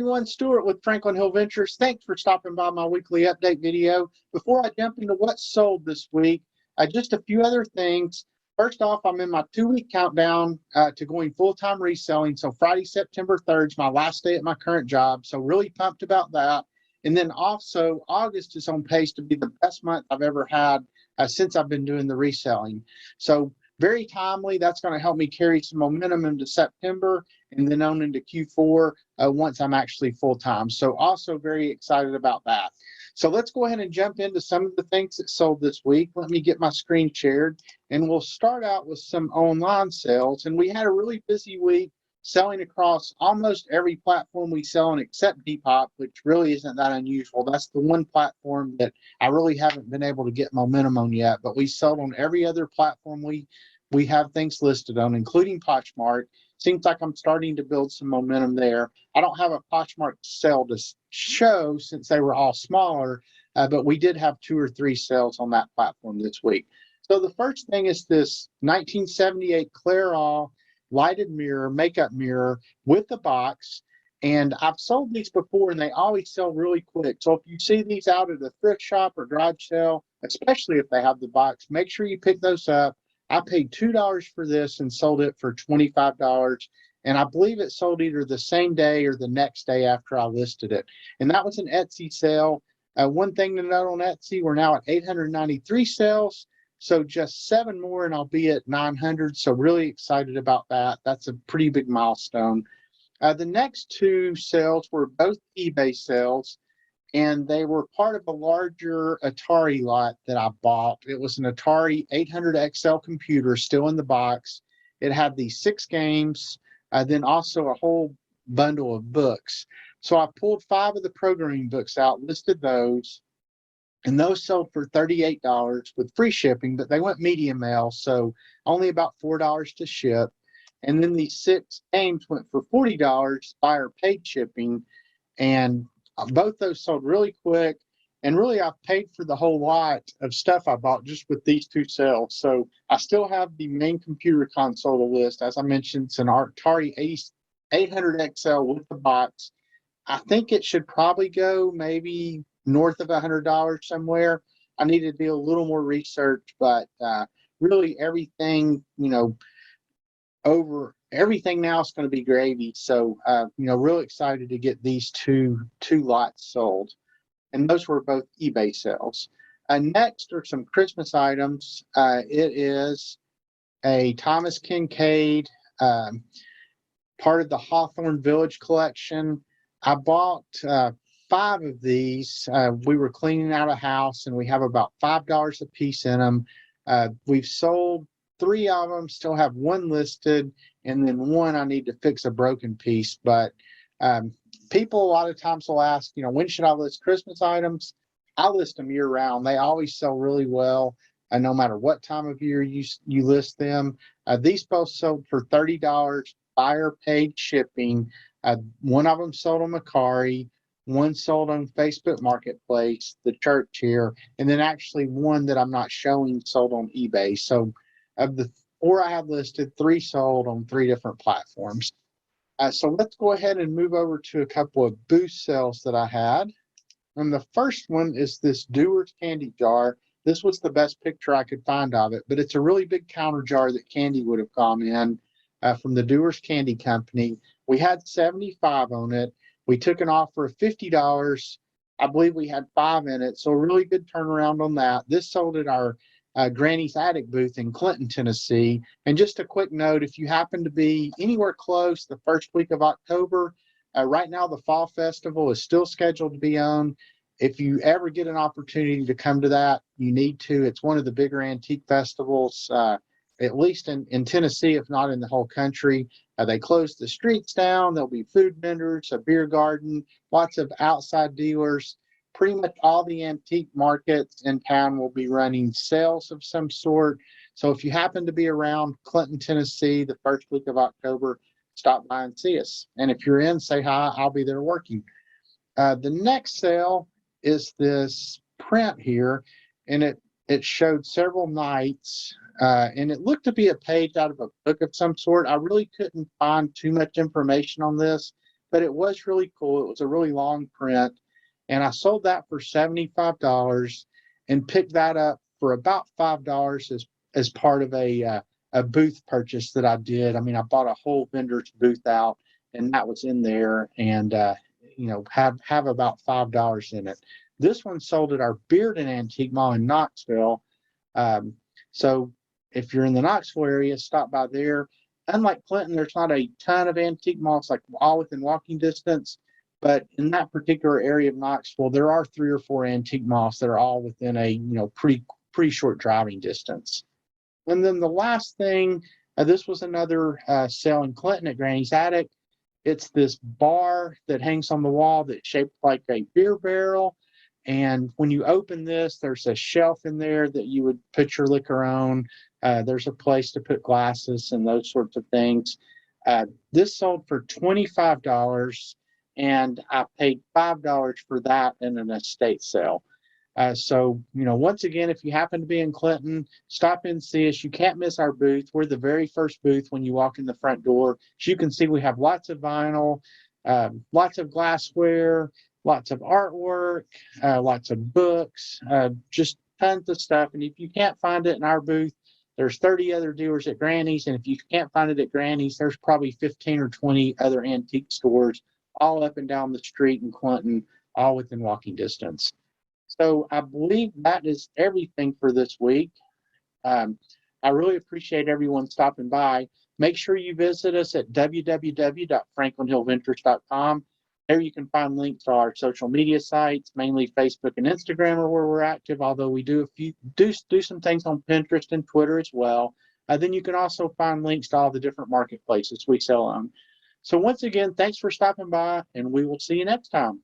Everyone, Stuart with Franklin Hill Ventures. Thanks for stopping by my weekly update video. Before I jump into what's sold this week, just a few other things. First off, I'm in my 2-week countdown to going full-time reselling. So Friday, September 3rd is my last day at my current job. So really pumped about that. And then also August is on pace to be the best month I've ever had since I've been doing the reselling. So very timely. That's going to help me carry some momentum into September and then on into Q4 once I'm actually full-time. So also very excited about that. So let's go ahead and jump into some of the things that sold this week. Let me get my screen shared, and we'll start out with some online sales. And we had a really busy week selling across almost every platform we sell on except Depop, which really isn't that unusual. That's the one platform that I really haven't been able to get momentum on yet, but we sold on every other platform we have things listed on, including Poshmark. Seems like I'm starting to build some momentum there. I don't have a Poshmark sale to show since they were all smaller, but we did have 2 or 3 sales on that platform this week. So the first thing is this 1978 Clairol lighted mirror, makeup mirror with the box. And I've sold these before and they always sell really quick. So if you see these out at a thrift shop or garage sale, especially if they have the box, make sure you pick those up. I paid $2 for this and sold it for $25. And I believe it sold either the same day or the next day after I listed it. And that was an Etsy sale. One thing to note on Etsy, we're now at 893 sales. So just 7 more and I'll be at 900. So really excited about that. That's a pretty big milestone. The next 2 sales were both eBay sales, and they were part of a larger Atari lot that I bought. It was an Atari 800 XL computer still in the box. It had these 6 games, then also a whole bundle of books. So I pulled 5 of the programming books out, listed those, and those sold for $38 with free shipping, but they went media mail, so only about $4 to ship. And then these 6 games went for $40, buyer paid shipping, and both those sold really quick. And really, I've paid for the whole lot of stuff I bought just with these 2 sales. So I still have the main computer console to list. As I mentioned, it's an Atari 800 XL with the box. I think it should probably go maybe north of $100 somewhere. I need to do a little more research, but really everything, over everything now is going to be gravy. So, real excited to get these two lots sold. And those were both eBay sales. Next are some Christmas items. It is a Thomas Kincaid, part of the Hawthorne Village collection. I bought 5 of these. We were cleaning out a house and we have about $5 a piece in them. We've sold 3 of them, still have 1 listed, and then 1 I need to fix a broken piece. But people a lot of times will ask, when should I list Christmas items? I list them year round. They always sell really well, no matter what time of year you list them. These both sold for $30, buyer paid shipping. 1 of them sold on Mercari, 1 sold on Facebook Marketplace, the church here, and then actually 1 that I'm not showing sold on eBay. So of the 4 I have listed, 3 sold on 3 different platforms. So let's go ahead and move over to a couple of boost sales that I had. And the first one is this Dewar's candy jar. This was the best picture I could find of it, but it's a really big counter jar that candy would have gone in from the Dewar's Candy Company. We had 75 on it. We took an offer of $50. I believe we had 5 in it, so a really good turnaround on that. This sold at our Granny's Attic booth in Clinton, Tennessee. And just a quick note, if you happen to be anywhere close the first week of October, right now the Fall Festival is still scheduled to be on. If you ever get an opportunity to come to that, you need to. It's one of the bigger antique festivals, at least in Tennessee, if not in the whole country. They close the streets down. There'll be food vendors, a beer garden, lots of outside dealers. Pretty much all the antique markets in town will be running sales of some sort. So if you happen to be around Clinton, Tennessee, the first week of October, stop by and see us. And if you're in, say hi. I'll be there working. The next sale is this print here, and it showed several nights, and it looked to be a page out of a book of some sort. I really couldn't find too much information on this, but it was really cool. It was a really long print, and I sold that for $75 and picked that up for about $5 as part of a booth purchase that I did. I mean, I bought a whole vendor's booth out, and that was in there, and have about $5 in it. This one sold at our Bearden Antique Mall in Knoxville. So if you're in the Knoxville area, stop by there. Unlike Clinton, there's not a ton of antique malls, like all within walking distance. But in that particular area of Knoxville, there are 3 or 4 antique malls that are all within a pretty short driving distance. And then the last thing, this was another sale in Clinton at Granny's Attic. It's this bar that hangs on the wall that's shaped like a beer barrel. And when you open this, there's a shelf in there that you would put your liquor on. There's a place to put glasses and those sorts of things. This sold for $25, and I paid $5 for that in an estate sale. So, once again, if you happen to be in Clinton, stop in and see us. You can't miss our booth. We're the very first booth when you walk in the front door. As you can see, we have lots of vinyl, lots of glassware, lots of artwork, lots of books, just tons of stuff. And if you can't find it in our booth, there's 30 other Dewars at Granny's. And if you can't find it at Granny's, there's probably 15 or 20 other antique stores all up and down the street in Clinton, all within walking distance. So I believe that is everything for this week. I really appreciate everyone stopping by. Make sure you visit us at www.franklinhillventures.com. There you can find links to our social media sites, mainly Facebook and Instagram are where we're active, although we do some things on Pinterest and Twitter as well. Then you can also find links to all the different marketplaces we sell on. So once again, thanks for stopping by, and we will see you next time.